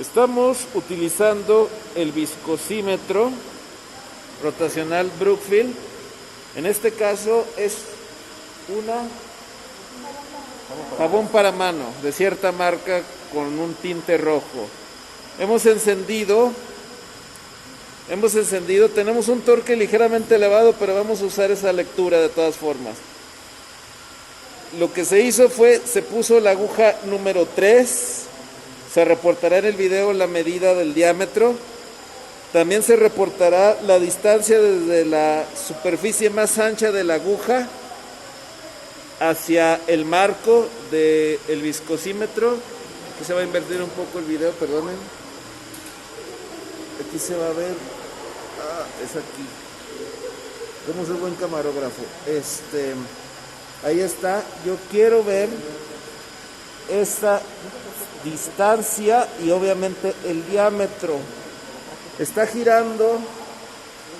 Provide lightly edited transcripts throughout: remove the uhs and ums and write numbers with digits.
Estamos utilizando el viscosímetro rotacional Brookfield. En este caso es una jabón para mano de cierta marca con un tinte rojo. Hemos encendido, tenemos un torque ligeramente elevado, pero vamos a usar esa lectura de todas formas. Lo que se hizo fue, se puso la aguja número 3, se reportará en el video la medida del diámetro. También se reportará la distancia desde la superficie más ancha de la aguja hacia el marco del viscosímetro. Aquí se va a invertir un poco el video, perdonen. Aquí se va a ver. Es aquí. Como soy buen camarógrafo. Ahí está. Yo quiero ver esta distancia y obviamente el diámetro. Está girando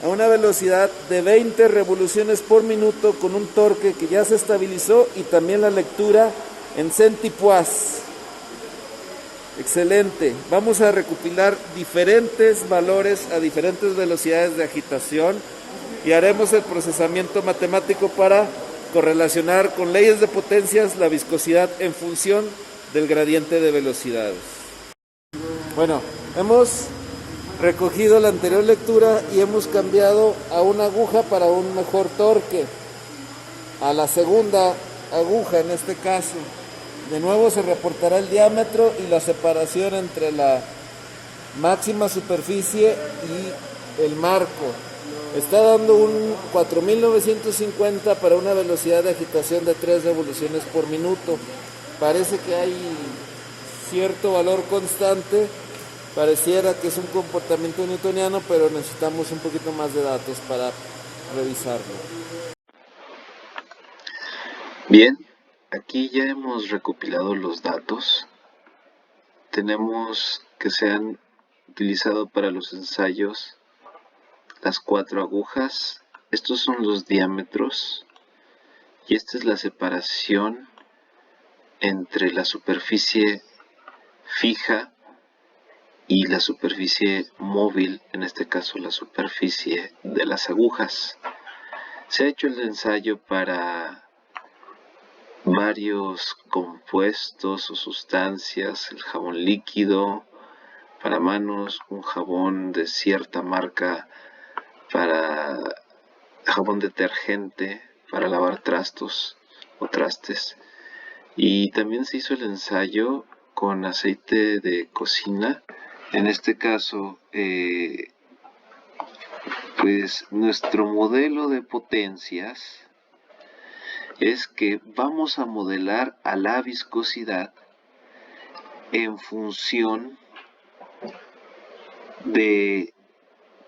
a una velocidad de 20 revoluciones por minuto con un torque que ya se estabilizó y también la lectura en centipoise. Excelente. Vamos a recopilar diferentes valores a diferentes velocidades de agitación y haremos el procesamiento matemático para correlacionar con leyes de potencias la viscosidad en función del gradiente de velocidades. Bueno, hemos recogido la anterior lectura y hemos cambiado a una aguja para un mejor torque, a la segunda aguja en este caso. De nuevo se reportará el diámetro y la separación entre la máxima superficie y el marco. Está dando un 4950 para una velocidad de agitación de 3 revoluciones por minuto. Parece que hay cierto valor constante. Pareciera que es un comportamiento newtoniano, pero necesitamos un poquito más de datos para revisarlo. Bien, aquí ya hemos recopilado los datos. Tenemos que se han utilizado para los ensayos las 4 agujas. Estos son los diámetros y esta es la separación entre la superficie fija y la superficie móvil, en este caso la superficie de las agujas. Se ha hecho el ensayo para varios compuestos o sustancias, el jabón líquido para manos, un jabón de cierta marca para jabón detergente para lavar trastos o trastes, y también se hizo el ensayo con aceite de cocina. En este caso, pues nuestro modelo de potencias es que vamos a modelar a la viscosidad en función de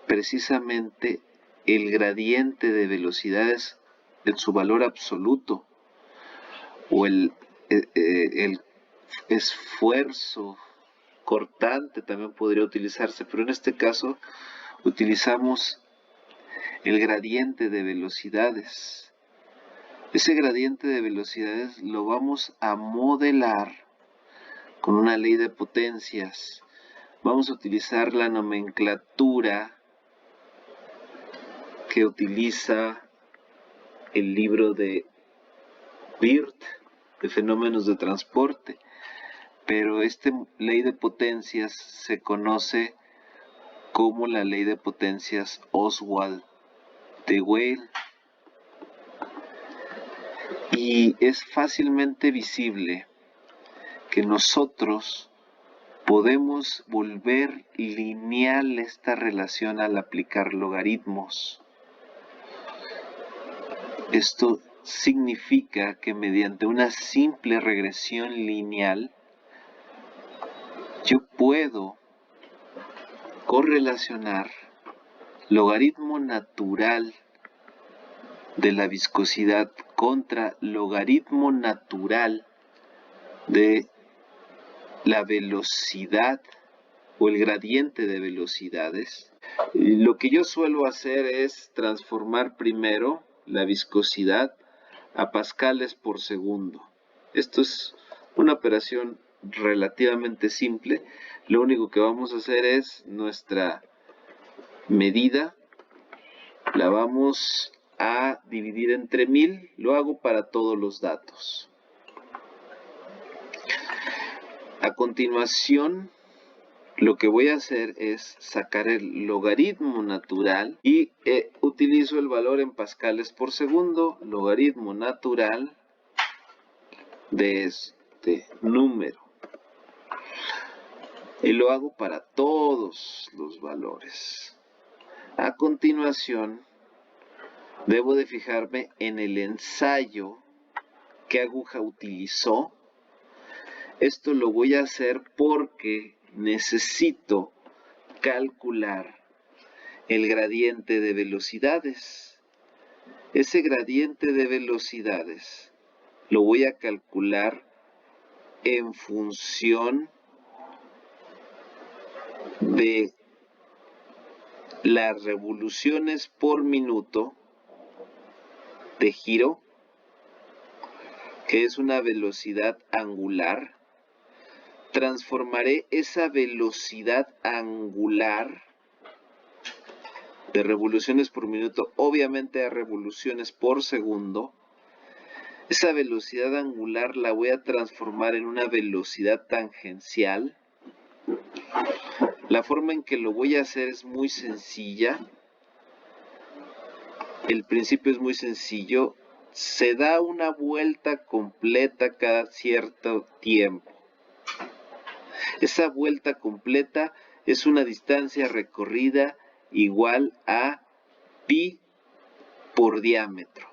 precisamente el gradiente de velocidades en su valor absoluto o el esfuerzo cortante también podría utilizarse, pero en este caso utilizamos el gradiente de velocidades. Ese gradiente de velocidades lo vamos a modelar con una ley de potencias. Vamos a utilizar la nomenclatura que utiliza el libro de Wirth de fenómenos de transporte, pero esta ley de potencias se conoce como la ley de potencias Oswald de Weil y es fácilmente visible que nosotros podemos volver lineal esta relación al aplicar logaritmos. Esto significa que mediante una simple regresión lineal yo puedo correlacionar logaritmo natural de la viscosidad contra logaritmo natural de la velocidad o el gradiente de velocidades. Lo que yo suelo hacer es transformar primero la viscosidad a pascales por segundo. Esto es una operación relativamente simple. Lo único que vamos a hacer es nuestra medida, la vamos a dividir entre 1000, lo hago para todos los datos. A continuación, lo que voy a hacer es sacar el logaritmo natural y utilizo el valor en pascales por segundo, logaritmo natural de este número. Y lo hago para todos los valores. A continuación, debo de fijarme en el ensayo, qué aguja utilizó. Esto lo voy a hacer porque necesito calcular el gradiente de velocidades. Ese gradiente de velocidades lo voy a calcular en función de las revoluciones por minuto de giro, que es una velocidad angular. Transformaré esa velocidad angular de revoluciones por minuto, obviamente a revoluciones por segundo. Esa velocidad angular la voy a transformar en una velocidad tangencial. La forma en que lo voy a hacer es muy sencilla. El principio es muy sencillo. Se da una vuelta completa cada cierto tiempo. Esa vuelta completa es una distancia recorrida igual a pi por diámetro.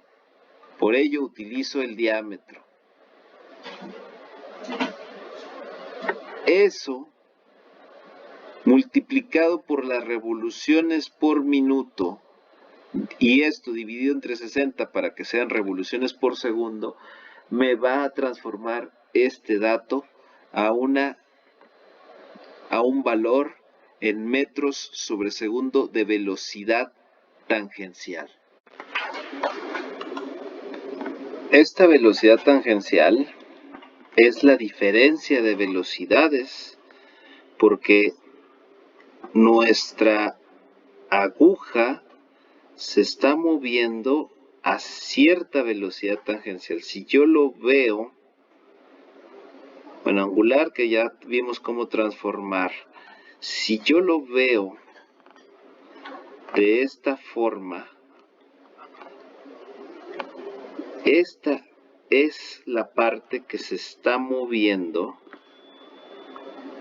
Por ello utilizo el diámetro. Eso multiplicado por las revoluciones por minuto, y esto dividido entre 60 para que sean revoluciones por segundo, me va a transformar este dato a un valor en metros sobre segundo de velocidad tangencial. Esta velocidad tangencial es la diferencia de velocidades, porque nuestra aguja se está moviendo a cierta velocidad tangencial. Si yo lo veo, bueno, angular, que ya vimos cómo transformar. Si yo lo veo de esta forma, esta es la parte que se está moviendo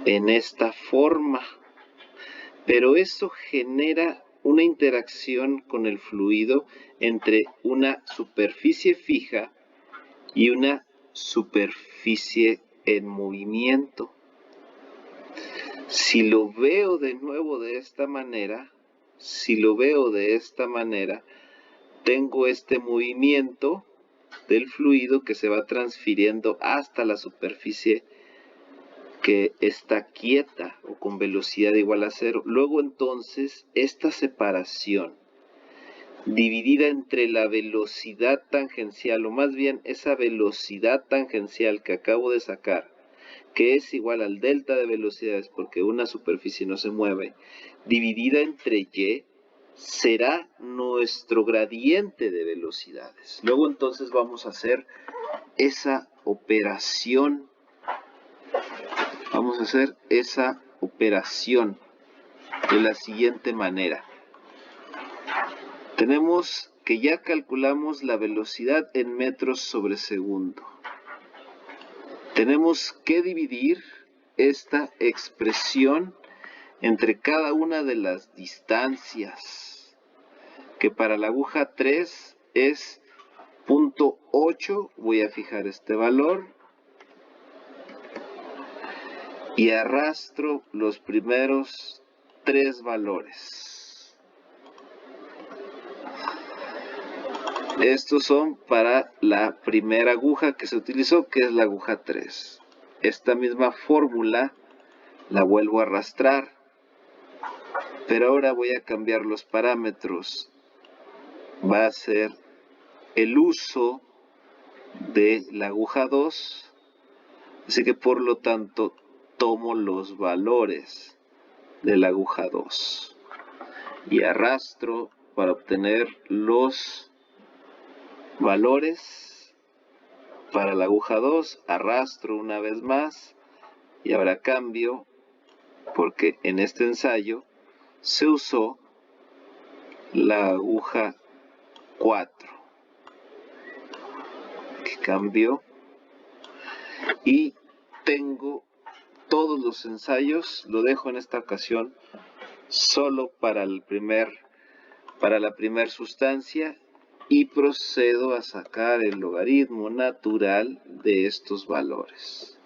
en esta forma, pero eso genera una interacción con el fluido entre una superficie fija y una superficie en movimiento. Si lo veo de nuevo de esta manera, tengo este movimiento del fluido que se va transfiriendo hasta la superficie que está quieta o con velocidad igual a 0. Luego entonces esta separación dividida entre la velocidad tangencial, o más bien esa velocidad tangencial que acabo de sacar, que es igual al delta de velocidades porque una superficie no se mueve, dividida entre y, será nuestro gradiente de velocidades. Luego entonces vamos a hacer esa operación. Vamos a hacer esa operación de la siguiente manera. Tenemos que ya calculamos la velocidad en metros sobre segundo. Tenemos que dividir esta expresión entre cada una de las distancias, que para la aguja 3 es 0.8, voy a fijar este valor, y arrastro los primeros 3 valores. Estos son para la primera aguja que se utilizó, que es la aguja 3. Esta misma fórmula la vuelvo a arrastrar, pero ahora voy a cambiar los parámetros. Va a ser el uso de la aguja 2, Así que por lo tanto tomo los valores de la aguja 2 y arrastro para obtener los valores para la aguja 2, arrastro una vez más y ahora cambio porque en este ensayo se usó la aguja 4 que cambió y tengo todos los ensayos, lo dejo en esta ocasión solo para la primer sustancia y procedo a sacar el logaritmo natural de estos valores.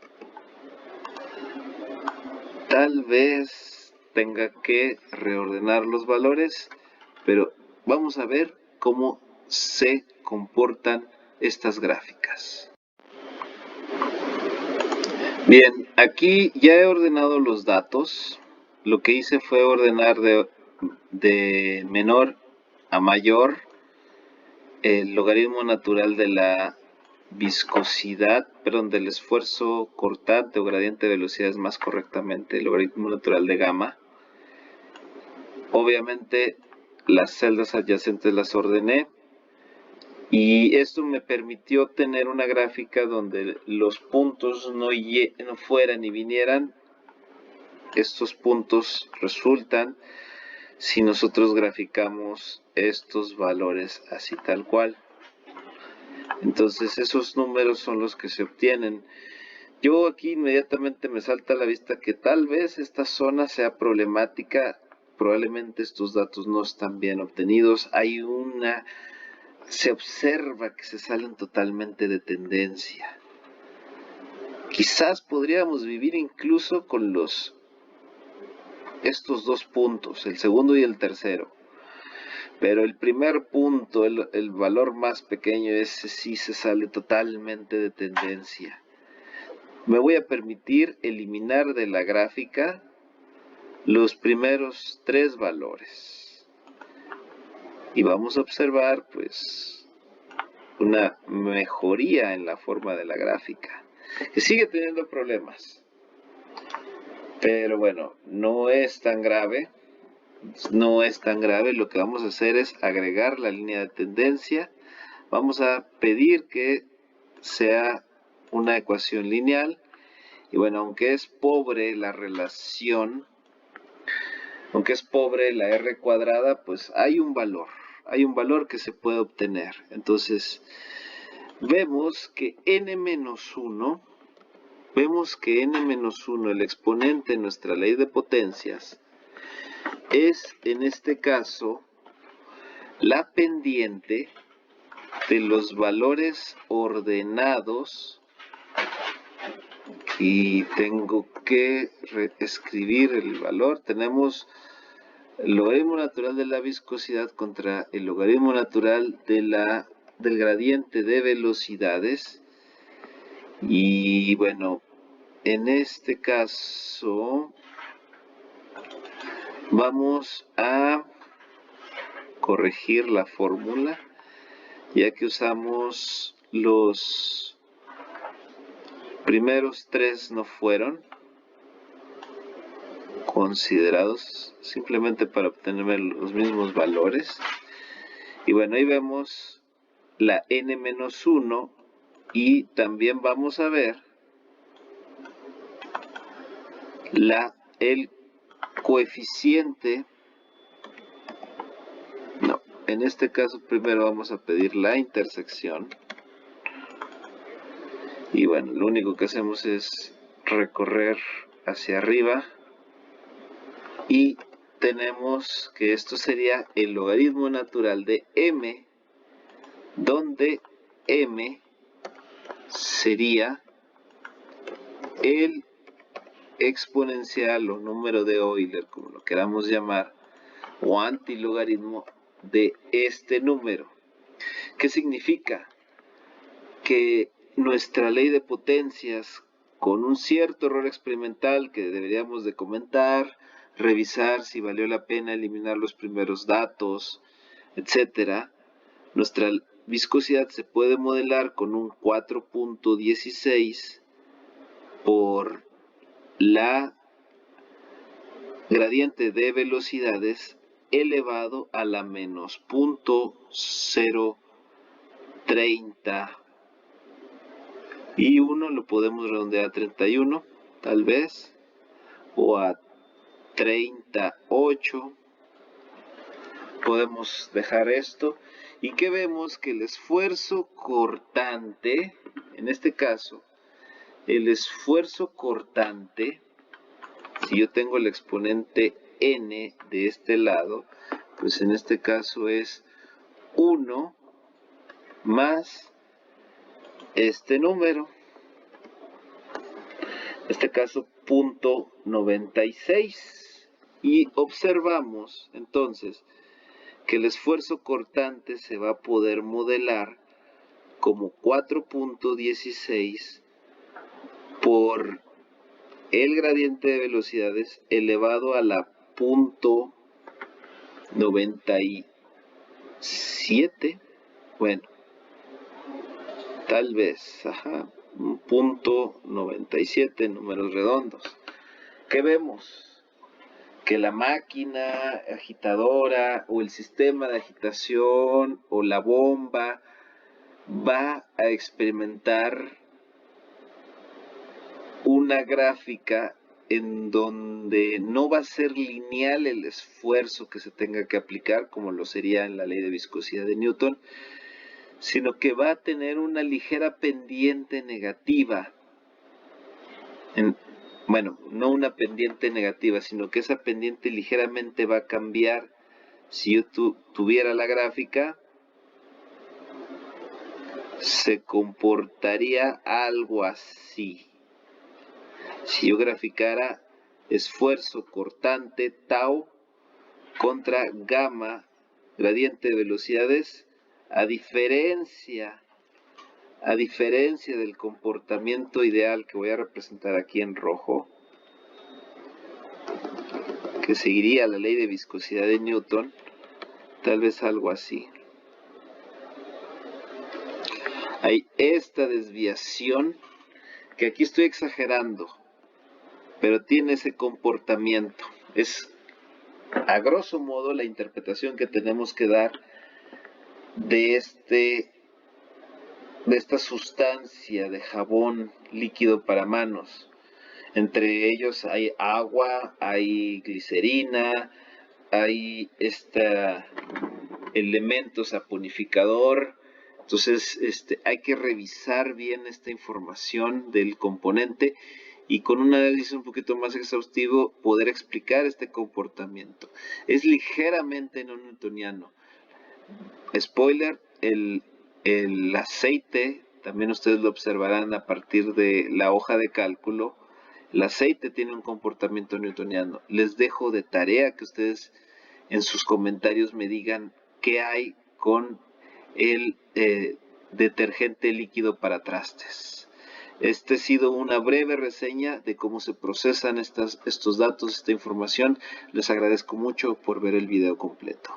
Tal vez tenga que reordenar los valores, pero vamos a ver cómo se comportan estas gráficas. Bien, aquí ya he ordenado los datos. Lo que hice fue ordenar de menor a mayor el logaritmo natural de la viscosidad, perdón, del esfuerzo cortante o gradiente de velocidades más correctamente, el logaritmo natural de gamma. Obviamente las celdas adyacentes las ordené y esto me permitió tener una gráfica donde los puntos no fueran y vinieran. Estos puntos resultan si nosotros graficamos estos valores así tal cual. Entonces esos números son los que se obtienen. Yo aquí inmediatamente me salta a la vista que tal vez esta zona sea problemática. Probablemente estos datos no están bien obtenidos. Se observa que se salen totalmente de tendencia. Quizás podríamos vivir incluso con estos dos puntos, el segundo y el tercero. Pero el primer punto, el valor más pequeño, ese sí se sale totalmente de tendencia. Me voy a permitir eliminar de la gráfica los primeros 3 valores. Y vamos a observar, pues, una mejoría en la forma de la gráfica, que sigue teniendo problemas. Pero bueno, no es tan grave. No es tan grave, lo que vamos a hacer es agregar la línea de tendencia. Vamos a pedir que sea una ecuación lineal. Y bueno, aunque es pobre la relación, aunque es pobre la r cuadrada, pues hay un valor que se puede obtener. Entonces, vemos que n-1, el exponente de nuestra ley de potencias, es en este caso la pendiente de los valores ordenados y tengo que reescribir el valor. Tenemos el logaritmo natural de la viscosidad contra el logaritmo natural del gradiente de velocidades y bueno, en este caso vamos a corregir la fórmula, ya que usamos los primeros 3 no fueron considerados simplemente para obtener los mismos valores. Y bueno, ahí vemos la n-1 y también vamos a ver el coeficiente. No, en este caso primero vamos a pedir la intersección. Y bueno, lo único que hacemos es recorrer hacia arriba. Y tenemos que esto sería el logaritmo natural de m, donde m sería el exponencial o número de Euler, como lo queramos llamar, o antilogaritmo de este número. ¿Qué significa? Que nuestra ley de potencias, con un cierto error experimental que deberíamos de comentar, revisar si valió la pena eliminar los primeros datos, etcétera, nuestra viscosidad se puede modelar con un 4.16 por la gradiente de velocidades elevado a la menos 0.030 y 1 lo podemos redondear a 31 tal vez, o a 38. Podemos dejar esto. ¿Y que vemos? Que el esfuerzo cortante, en este caso, el esfuerzo cortante, si yo tengo el exponente n de este lado, pues en este caso es 1 más este número, en este caso 0.96. Y observamos entonces que el esfuerzo cortante se va a poder modelar como 4.16 por el gradiente de velocidades elevado a la 0.97. Bueno, tal vez, 0.97, números redondos. ¿Qué vemos? Que la máquina agitadora o el sistema de agitación o la bomba va a experimentar una gráfica en donde no va a ser lineal el esfuerzo que se tenga que aplicar, como lo sería en la ley de viscosidad de Newton, sino que va a tener una ligera pendiente negativa. Bueno, no una pendiente negativa, sino que esa pendiente ligeramente va a cambiar. Si yo tuviera la gráfica, se comportaría algo así. Si yo graficara esfuerzo cortante tau contra gamma, gradiente de velocidades, a diferencia del comportamiento ideal que voy a representar aquí en rojo, que seguiría la ley de viscosidad de Newton, tal vez algo así. Hay esta desviación, que aquí estoy exagerando, pero tiene ese comportamiento. Es a grosso modo la interpretación que tenemos que dar de esta sustancia de jabón líquido para manos. Entre ellos hay agua, hay glicerina, hay elemento saponificador. Entonces hay que revisar bien esta información del componente y con un análisis un poquito más exhaustivo poder explicar este comportamiento. Es ligeramente no newtoniano. Spoiler, el aceite, también ustedes lo observarán a partir de la hoja de cálculo, el aceite tiene un comportamiento newtoniano. Les dejo de tarea que ustedes en sus comentarios me digan qué hay con el detergente líquido para trastes. Esta ha sido una breve reseña de cómo se procesan estos datos, esta información. Les agradezco mucho por ver el video completo.